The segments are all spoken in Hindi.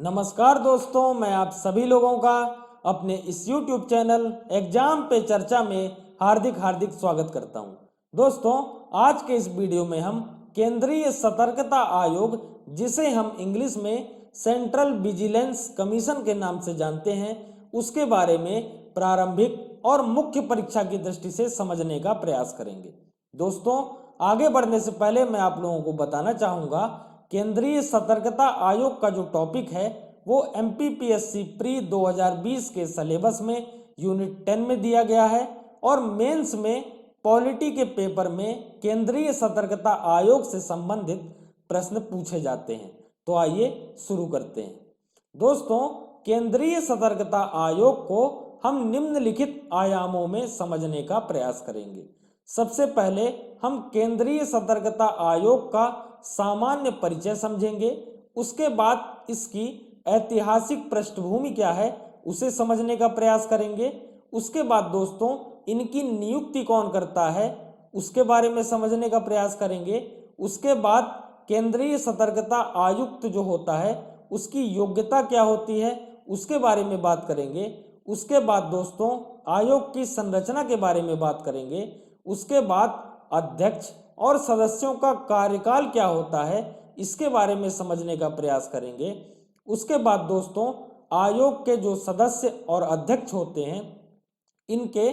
नमस्कार दोस्तों, मैं आप सभी लोगों का अपने इस YouTube चैनल एग्जाम पे चर्चा में हार्दिक स्वागत करता हूं। दोस्तों, आज के इस वीडियो में हम केंद्रीय सतर्कता आयोग, जिसे हम इंग्लिश में सेंट्रल विजिलेंस कमीशन के नाम से जानते हैं, उसके बारे में प्रारंभिक और मुख्य परीक्षा की दृष्टि से समझने का प्रयास करेंगे। दोस्तों, आगे बढ़ने से पहले मैं आप लोगों को बताना चाहूँगा, केंद्रीय सतर्कता आयोग का जो टॉपिक है वो MPPSC प्री 2020 के सिलेबस में यूनिट 10 में दिया गया है और मेंस में पॉलिटी के पेपर में केंद्रीय सतर्कता आयोग से संबंधित प्रश्न पूछे जाते हैं। तो आइए शुरू करते हैं। दोस्तों, केंद्रीय सतर्कता आयोग को हम निम्नलिखित आयामों में समझने का प्रयास करेंगे। सबसे पहले हम केंद्रीय सतर्कता आयोग का सामान्य परिचय समझेंगे। उसके बाद इसकी ऐतिहासिक पृष्ठभूमि क्या है उसे समझने का प्रयास करेंगे। उसके बाद दोस्तों, इनकी नियुक्ति कौन करता है उसके बारे में समझने का प्रयास करेंगे। उसके बाद केंद्रीय सतर्कता आयुक्त जो होता है उसकी योग्यता क्या होती है उसके बारे में बात करेंगे। उसके बाद दोस्तों, आयोग की संरचना के बारे में बात करेंगे। उसके बाद अध्यक्ष और सदस्यों का कार्यकाल क्या होता है इसके बारे में समझने का प्रयास करेंगे। उसके बाद दोस्तों, आयोग के जो सदस्य और अध्यक्ष होते हैं इनके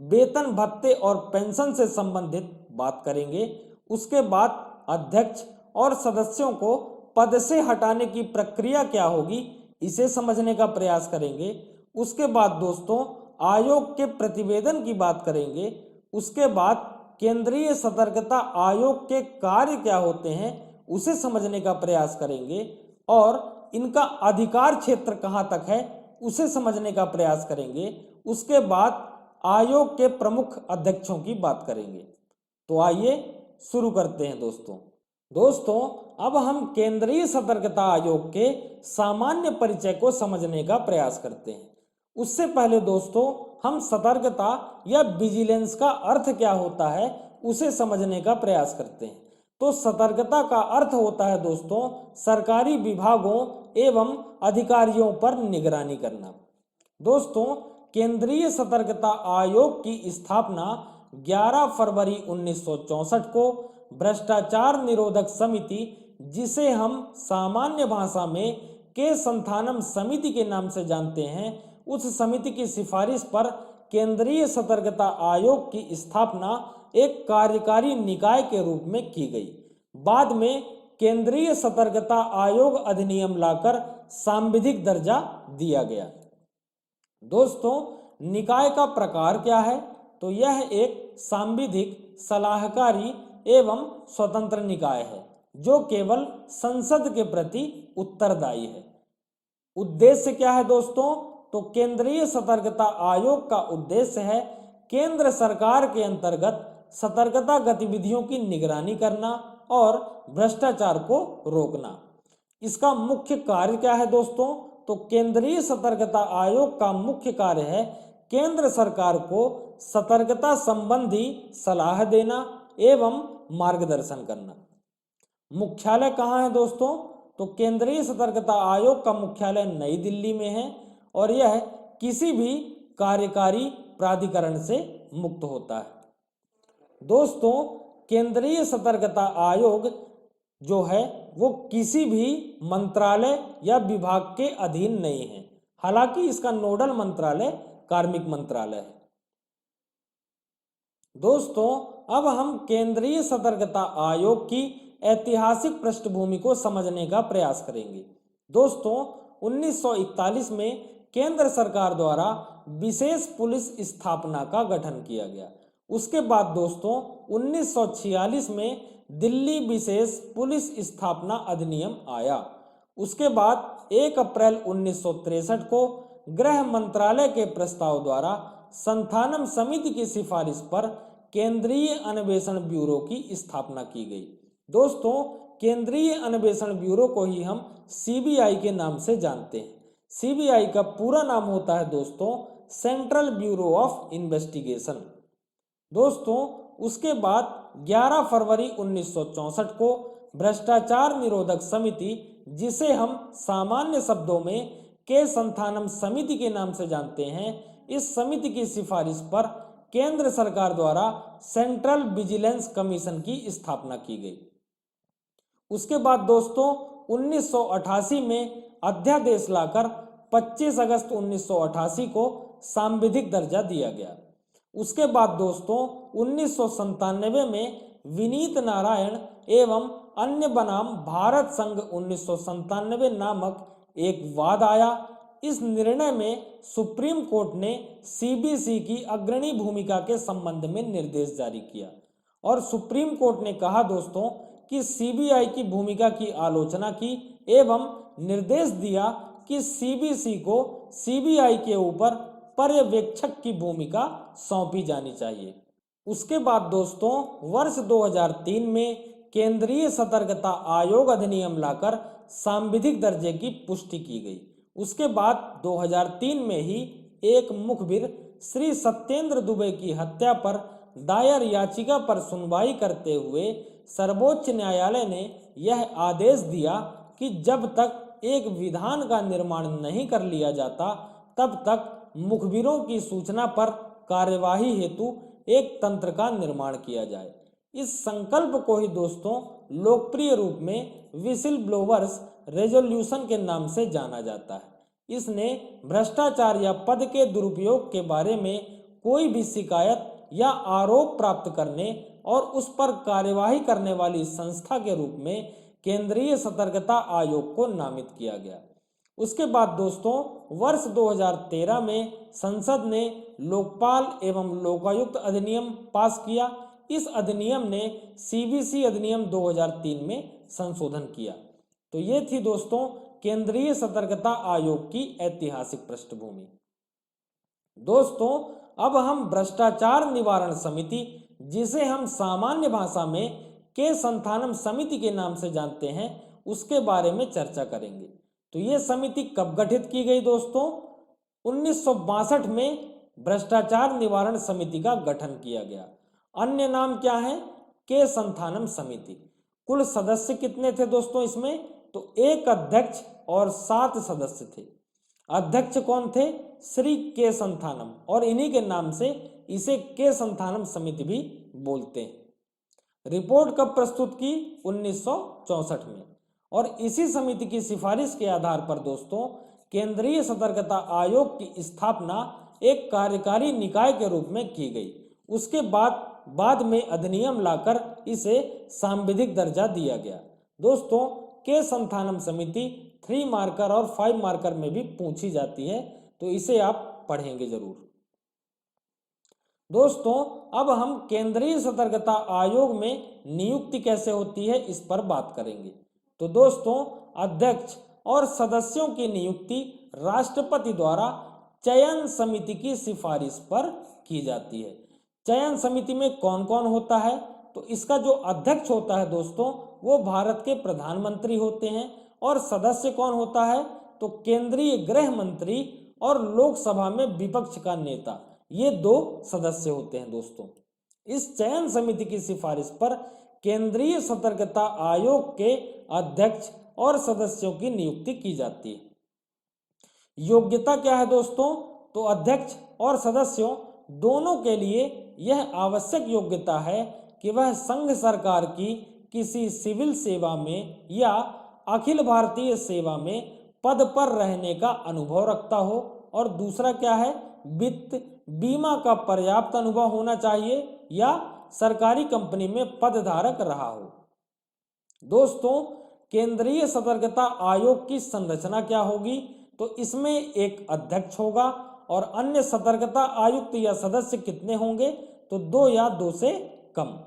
वेतन भत्ते और पेंशन से संबंधित बात करेंगे। उसके बाद अध्यक्ष और सदस्यों को पद से हटाने की प्रक्रिया क्या होगी इसे समझने का प्रयास करेंगे। उसके बाद दोस्तों, आयोग के प्रतिवेदन की बात करेंगे। उसके बाद केंद्रीय सतर्कता आयोग के कार्य क्या होते हैं उसे समझने का प्रयास करेंगे और इनका अधिकार क्षेत्र कहां तक है उसे समझने का प्रयास करेंगे। उसके बाद आयोग के प्रमुख अध्यक्षों की बात करेंगे। तो आइए शुरू करते हैं दोस्तों, अब हम केंद्रीय सतर्कता आयोग के सामान्य परिचय को समझने का प्रयास करते हैं। उससे पहले दोस्तों, हम सतर्कता या विजिलेंस का अर्थ क्या होता है उसे समझने का प्रयास करते हैं। तो सतर्कता का अर्थ होता है दोस्तों, सरकारी विभागों एवं अधिकारियों पर निगरानी करना। दोस्तों, केंद्रीय सतर्कता आयोग की स्थापना 11 फरवरी 1964 को भ्रष्टाचार निरोधक समिति, जिसे हम सामान्य भाषा में के संथानम समिति के नाम से जानते हैं, उस समिति की सिफारिश पर केंद्रीय सतर्कता आयोग की स्थापना एक कार्यकारी निकाय के रूप में की गई। बाद में केंद्रीय सतर्कता आयोग अधिनियम लाकर सांविधिक दर्जा दिया गया। दोस्तों, निकाय का प्रकार क्या है? तो यह एक सांविधिक, सलाहकारी एवं स्वतंत्र निकाय है जो केवल संसद के प्रति उत्तरदायी है। उद्देश्य क्या है दोस्तों? तो केंद्रीय सतर्कता आयोग का उद्देश्य है केंद्र सरकार के अंतर्गत सतर्कता गतिविधियों की निगरानी करना और भ्रष्टाचार को रोकना। इसका मुख्य कार्य क्या है दोस्तों? तो केंद्रीय सतर्कता आयोग का मुख्य कार्य है केंद्र सरकार को सतर्कता संबंधी सलाह देना एवं मार्गदर्शन करना। मुख्यालय कहाँ है दोस्तों? तो केंद्रीय सतर्कता आयोग का मुख्यालय नई दिल्ली में है और यह किसी भी कार्यकारी प्राधिकरण से मुक्त होता है। दोस्तों, केंद्रीय सतर्कता आयोग जो है वो किसी भी मंत्रालय या विभाग के अधीन नहीं है। हालांकि इसका नोडल मंत्रालय कार्मिक मंत्रालय है। दोस्तों, अब हम केंद्रीय सतर्कता आयोग की ऐतिहासिक पृष्ठभूमि को समझने का प्रयास करेंगे। दोस्तों, 1941 में केंद्र सरकार द्वारा विशेष पुलिस स्थापना का गठन किया गया। उसके बाद दोस्तों 1946 में दिल्ली विशेष पुलिस स्थापना अधिनियम आया। उसके बाद 1 अप्रैल 1963 को गृह मंत्रालय के प्रस्ताव द्वारा संथानम समिति की सिफारिश पर केंद्रीय अन्वेषण ब्यूरो की स्थापना की गई। दोस्तों, केंद्रीय अन्वेषण ब्यूरो को ही हम CBI के नाम से जानते हैं। CBI का पूरा नाम होता है दोस्तों सेंट्रल ब्यूरो ऑफ इन्वेस्टिगेशन। दोस्तों, उसके बाद 11 फरवरी 1964 को भ्रष्टाचार निरोधक समिति जिसे हम सामान्य शब्दों में के संथानम समिति के नाम से जानते हैं, इस समिति की सिफारिश पर केंद्र सरकार द्वारा सेंट्रल विजिलेंस कमीशन की स्थापना की गई। उसके बाद दोस्तों 1988 में अध्यादेश लाकर 25 अगस्त 1988 को सांविधिक दर्जा दिया गया। उसके बाद दोस्तों 1997 में विनीत नारायण एवं अन्य बनाम भारत संघ 1997 नामक एक वाद आया। इस निर्णय में सुप्रीम कोर्ट ने सीबीसी की अग्रणी भूमिका के संबंध में निर्देश जारी किया और सुप्रीम कोर्ट ने कहा दोस्तों कि सीबीआई की भूमिका की आलोचना की एवं निर्देश दिया कि सीबीसी को सीबीआई के ऊपर पर्यवेक्षक की भूमिका सौंपी जानी चाहिए। उसके बाद दोस्तों वर्ष 2003 में केंद्रीय सतर्कता आयोग अधिनियम लाकर सांविधिक दर्जे की पुष्टि की गई। उसके बाद 2003 में ही एक मुखबिर श्री सत्येंद्र दुबे की हत्या पर दायर याचिका पर सुनवाई करते हुए सर्वोच्च न्यायालय ने यह आदेश दिया कि जब तक एक विधान का निर्माण नहीं कर लिया जाता तब तक मुखबिरों की सूचना पर कार्यवाही हेतु एक तंत्र का निर्माण किया जाए। इस संकल्प को ही दोस्तों लोकप्रिय रूप में विसिल ब्लोवर्स रेजोल्यूशन के नाम से जाना जाता है। इसने भ्रष्टाचार या पद के दुरुपयोग के बारे में कोई भी शिकायत या आरोप प्राप्त करने और उस पर कार्यवाही करने वाली संस्था के रूप में केंद्रीय सतर्कता आयोग को नामित किया गया। उसके बाद दोस्तों वर्ष 2013 में संसद ने लोकपाल एवं लोकायुक्त अधिनियम पास किया। इस अधिनियम ने सीबीसी अधिनियम 2003 में संशोधन किया। तो ये थी दोस्तों केंद्रीय सतर्कता आयोग की ऐतिहासिक पृष्ठभूमि। दोस्तों अब हम भ्रष्टाचार निवारण समिति, जिसे हम सामान्य भाषा में के संथानम समिति के नाम से जानते हैं, उसके बारे में चर्चा करेंगे। तो ये समिति कब गठित की गई दोस्तों? 1962 में भ्रष्टाचार निवारण समिति का गठन किया गया। अन्य नाम क्या है? के संथानम समिति। कुल सदस्य कितने थे दोस्तों इसमें? तो एक अध्यक्ष और 7 सदस्य थे। अध्यक्ष कौन थे? श्री के संथानम, और इन्हीं के नाम से इसे के संथानम समिति भी बोलते हैं। रिपोर्ट कब प्रस्तुत की? 1964 में। और इसी समिति की सिफारिश के आधार पर दोस्तों केंद्रीय सतर्कता आयोग की स्थापना एक कार्यकारी निकाय के रूप में की गई। उसके बाद में अधिनियम लाकर इसे सांविधिक दर्जा दिया गया। दोस्तों के संथानम समिति 3 मार्कर और 5 मार्कर में भी पूछी जाती है, तो इसे आप पढ़ेंगे जरूर। दोस्तों अब हम केंद्रीय सतर्कता आयोग में नियुक्ति कैसे होती है इस पर बात करेंगे। तो दोस्तों अध्यक्ष और सदस्यों की नियुक्ति राष्ट्रपति द्वारा चयन समिति की सिफारिश पर की जाती है। चयन समिति में कौन कौन होता है? तो इसका जो अध्यक्ष होता है दोस्तों वो भारत के प्रधानमंत्री होते हैं, और सदस्य कौन होता है? तो केंद्रीय गृह मंत्री और लोकसभा में विपक्ष का नेता, ये 2 सदस्य होते हैं दोस्तों। इस चयन समिति की सिफारिश पर केंद्रीय सतर्कता आयोग के अध्यक्ष और सदस्यों की नियुक्ति की जाती है। योग्यता क्या है दोस्तों? तो अध्यक्ष और सदस्यों दोनों के लिए यह आवश्यक योग्यता है कि वह संघ सरकार की किसी सिविल सेवा में या अखिल भारतीय सेवा में पद पर रहने का अनुभव रखता हो, और दूसरा क्या है? वित्त बीमा का पर्याप्त अनुभव होना चाहिए या सरकारी कंपनी में पदधारक रहा हो। दोस्तों केंद्रीय सतर्कता आयोग की संरचना क्या होगी? तो इसमें एक अध्यक्ष होगा और अन्य सतर्कता आयुक्त या सदस्य कितने होंगे? तो 2 या 2 से कम।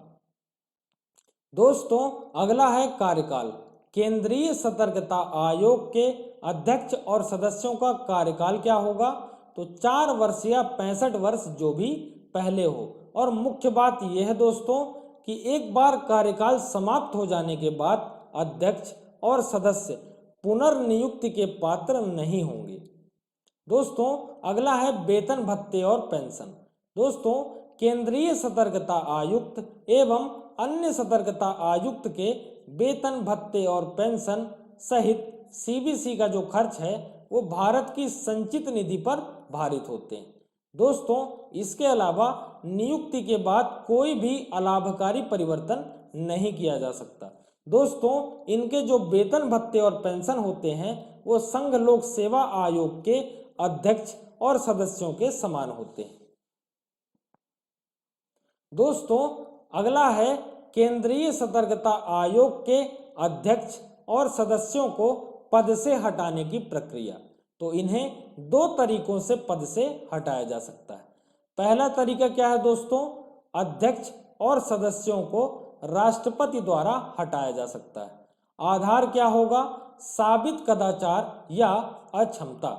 दोस्तों अगला है कार्यकाल। केंद्रीय सतर्कता आयोग के अध्यक्ष और सदस्यों का कार्यकाल क्या होगा? तो 4 वर्ष या 65 वर्ष जो भी पहले हो। और मुख्य बात यह है दोस्तों कि एक बार कार्यकाल समाप्त हो जाने के बाद अध्यक्ष और सदस्य पुनर्नियुक्ति के पात्र नहीं होंगे। दोस्तों अगला है वेतन भत्ते और पेंशन। दोस्तों केंद्रीय सतर्कता आयुक्त एवं अन्य सतर्कता आयुक्त के वेतन भत्ते और पेंशन सहित सीबीसी का जो खर्च है वो भारत की संचित निधि पर भारित होते हैं। दोस्तों, इसके अलावा नियुक्ति के बाद कोई भी अलाभकारी परिवर्तन नहीं किया जा सकता। दोस्तों, इनके जो वेतन भत्ते और पेंशन होते हैं वो संघ लोक सेवा आयोग के अध्यक्ष और सदस्यों के समान होते हैं। दोस्तों, अगला है केंद्रीय सतर्कता आयोग के अध्यक्ष और सदस्यों को पद से हटाने की प्रक्रिया। तो इन्हें दो तरीकों से पद से हटाया जा सकता है। पहला तरीका क्या है दोस्तों? अध्यक्ष और सदस्यों को राष्ट्रपति द्वारा हटाया जा सकता है। आधार क्या होगा? साबित कदाचार या अक्षमता।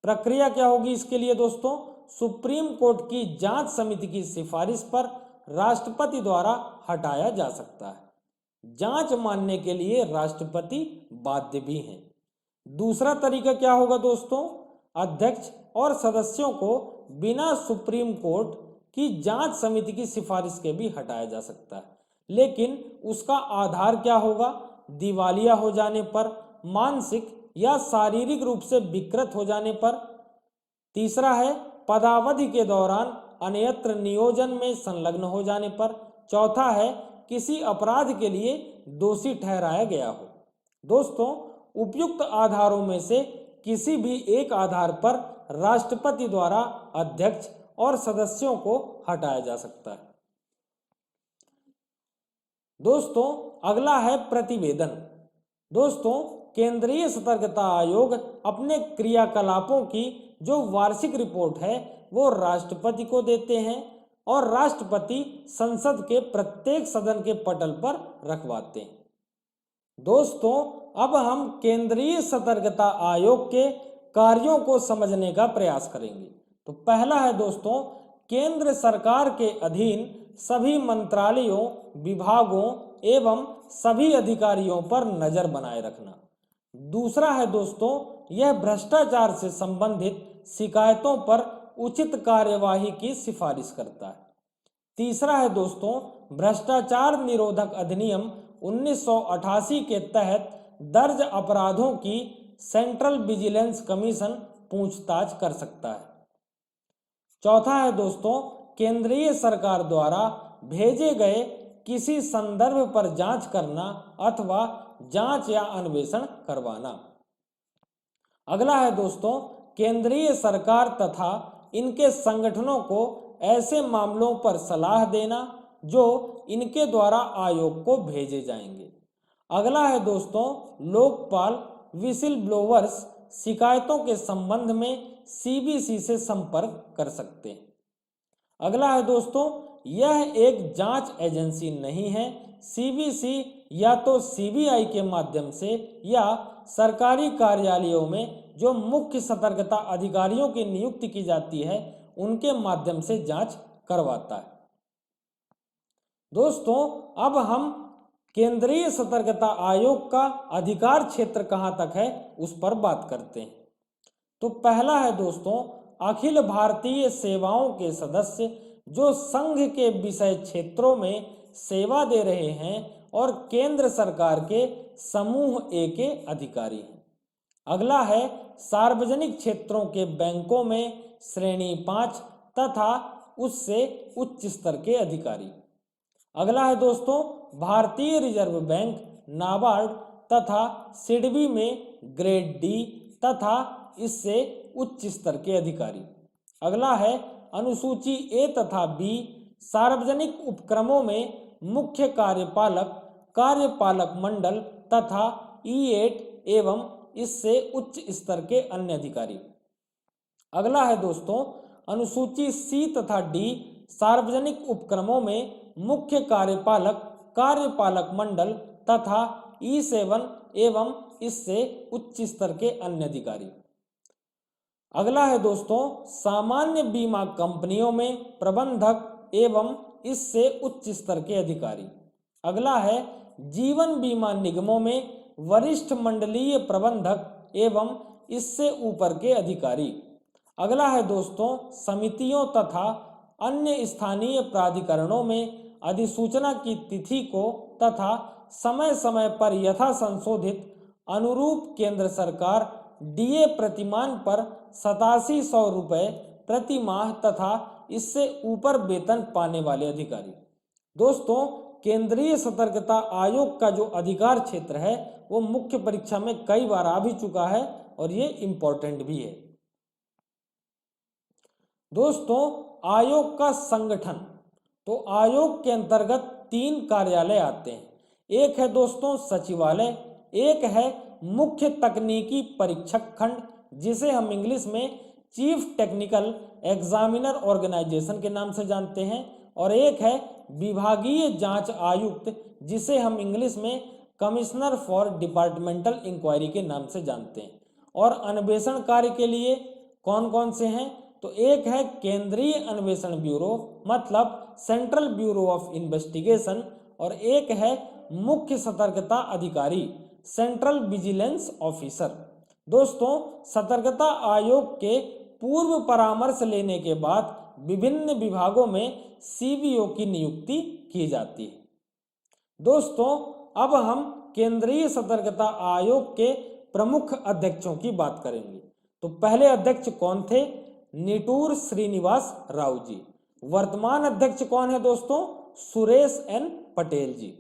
प्रक्रिया क्या होगी इसके लिए दोस्तों? सुप्रीम कोर्ट की जांच समिति की सिफारिश पर राष्ट्रपति द्वारा हटाया जा सकता है। जांच मानने के लिए राष्ट्रपति बाध्य भी हैं। दूसरा तरीका क्या होगा दोस्तों? अध्यक्ष और सदस्यों को बिना सुप्रीम कोर्ट की जांच समिति की सिफारिश के भी हटाया जा सकता है, लेकिन उसका आधार क्या होगा? दिवालिया हो जाने पर, मानसिक या शारीरिक रूप से विकृत हो जाने पर। तीसरा है पदावधि के दौरान अन्यत्र नियोजन में संलग्न हो जाने पर। चौथा है किसी अपराध के लिए दोषी ठहराया गया हो। दोस्तों, उपयुक्त आधारों में से किसी भी एक आधार पर राष्ट्रपति द्वारा अध्यक्ष और सदस्यों को हटाया जा सकता है। दोस्तों, अगला है प्रतिवेदन। दोस्तों, केंद्रीय सतर्कता आयोग अपने क्रियाकलापों की जो वार्षिक रिपोर्ट है वो राष्ट्रपति को देते हैं और राष्ट्रपति संसद के प्रत्येक सदन के पटल पर रखवाते हैं। दोस्तों, अब हम केंद्रीय सतर्कता आयोग के कार्यों को समझने का प्रयास करेंगे। तो पहला है दोस्तों, केंद्र सरकार के अधीन सभी मंत्रालयों, विभागों एवं सभी अधिकारियों पर नजर बनाए रखना। दूसरा है दोस्तों, यह भ्रष्टाचार से संबंधित शिकायतों पर उचित कार्यवाही की सिफारिश करता है। तीसरा है दोस्तों, भ्रष्टाचार निरोधक अधिनियम 1988 के तहत दर्ज अपराधों की सेंट्रल विजिलेंस कमीशन पूछताछ कर सकता है। चौथा है दोस्तों, केंद्रीय सरकार द्वारा भेजे गए किसी संदर्भ पर जांच करना अथवा जांच या अन्वेषण करवाना। अगला है दोस्तों, केंद्रीय सरकार तथा इनके संगठनों को ऐसे मामलों पर सलाह देना जो इनके द्वारा आयोग को भेजे जाएंगे। अगला है दोस्तों, लोकपाल विसिल ब्लोवर्स शिकायतों के संबंध में सीबीसी से संपर्क कर सकते हैं। अगला है दोस्तों, यह एक जांच एजेंसी नहीं है। सीबीसी या तो सीबीआई के माध्यम से या सरकारी कार्यालयों में जो मुख्य सतर्कता अधिकारियों की नियुक्ति की जाती है उनके माध्यम से जांच करवाता है। दोस्तों, अब हम केंद्रीय सतर्कता आयोग का अधिकार क्षेत्र कहां तक है उस पर बात करते हैं। तो पहला है दोस्तों, अखिल भारतीय सेवाओं के सदस्य जो संघ के विषय क्षेत्रों में सेवा दे रहे हैं और केंद्र सरकार के समूह ए के अधिकारी हैं। अगला है सार्वजनिक क्षेत्रों के बैंकों में श्रेणी 5 तथा उससे उच्च स्तर के अधिकारी। अगला है दोस्तों, भारतीय रिजर्व बैंक, नाबार्ड तथा सिडबी में ग्रेड डी तथा इससे उच्च स्तर के अधिकारी। अगला है अनुसूची ए तथा बी सार्वजनिक उपक्रमों में मुख्य कार्यपालक, कार्यपालक मंडल तथा E8 एवं इससे उच्च स्तर के अन्य अधिकारी। अगला है दोस्तों, अनुसूची सी तथा डी सार्वजनिक उपक्रमों में मुख्य कार्यपालक, कार्यपालक मंडल तथा E7 एवं इससे उच्च स्तर के अन्य अधिकारी। अगला है दोस्तों, सामान्य बीमा कंपनियों में प्रबंधक एवं इससे उच्च स्तर के अधिकारी। अगला है जीवन बीमा निगमों में वरिष्ठ मंडलीय प्रबंधक एवं इससे ऊपर के अधिकारी। अगला है दोस्तों, समितियों तथा अन्य स्थानीय प्राधिकरणों में अधिसूचना की तिथि को तथा समय समय पर यथा संशोधित अनुरूप केंद्र सरकार डीए प्रतिमान पर 8700 रुपये प्रति माह तथा इससे ऊपर वेतन पाने वाले अधिकारी। दोस्तों, केंद्रीय सतर्कता आयोग का जो अधिकार क्षेत्र है वो मुख्य परीक्षा में कई बार आ भी चुका है और ये इंपॉर्टेंट भी है। दोस्तों, आयोग का संगठन, तो आयोग के अंतर्गत 3 कार्यालय आते हैं। एक है दोस्तों सचिवालय, एक है मुख्य तकनीकी परीक्षक खंड जिसे हम इंग्लिश में चीफ टेक्निकल एग्जामिनर ऑर्गेनाइजेशन के नाम से जानते हैं, और एक है विभागीय जांच आयुक्त जिसे हम इंग्लिश में कमिश्नर फॉर डिपार्टमेंटल इंक्वायरी के नाम से जानते हैं। और अन्वेषण कार्य के लिए कौन कौन से हैं, तो एक है केंद्रीय अन्वेषण ब्यूरो मतलब सेंट्रल ब्यूरो ऑफ इन्वेस्टिगेशन, और एक है मुख्य सतर्कता अधिकारी सेंट्रल विजिलेंस ऑफिसर। दोस्तों, सतर्कता आयोग के पूर्व परामर्श लेने के बाद विभिन्न विभागों में सीबीओ की नियुक्ति की जाती है। दोस्तों, अब हम केंद्रीय सतर्कता आयोग के प्रमुख अध्यक्षों की बात करेंगे। तो पहले अध्यक्ष कौन थे? निटूर श्रीनिवास राव जी। वर्तमान अध्यक्ष कौन है दोस्तों? सुरेश एन पटेल जी।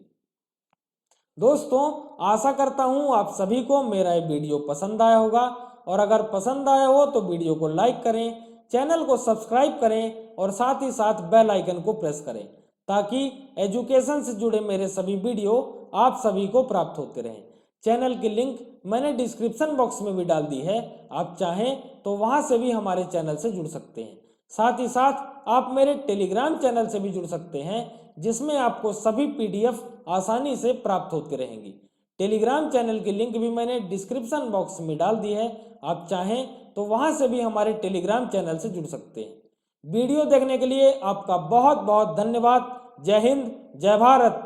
दोस्तों, आशा करता हूं आप सभी को मेरा ये वीडियो पसंद आया होगा, और अगर पसंद आया हो तो वीडियो को लाइक करें, चैनल को सब्सक्राइब करें और साथ ही साथ बेल आइकन को प्रेस करें ताकि एजुकेशन से जुड़े मेरे सभी वीडियो आप सभी को प्राप्त होते रहें। चैनल की लिंक मैंने डिस्क्रिप्शन बॉक्स में भी डाल दी है, आप चाहें तो वहां से भी हमारे चैनल से जुड़ सकते हैं। साथ ही साथ आप मेरे टेलीग्राम चैनल से भी जुड़ सकते हैं जिसमें आपको सभी पीडीएफ आसानी से प्राप्त होती रहेंगी। टेलीग्राम चैनल की लिंक भी मैंने डिस्क्रिप्शन बॉक्स में डाल दी है, आप चाहें तो वहां से भी हमारे टेलीग्राम चैनल से जुड़ सकते हैं। वीडियो देखने के लिए आपका बहुत बहुत धन्यवाद। जय हिंद, जय भारत।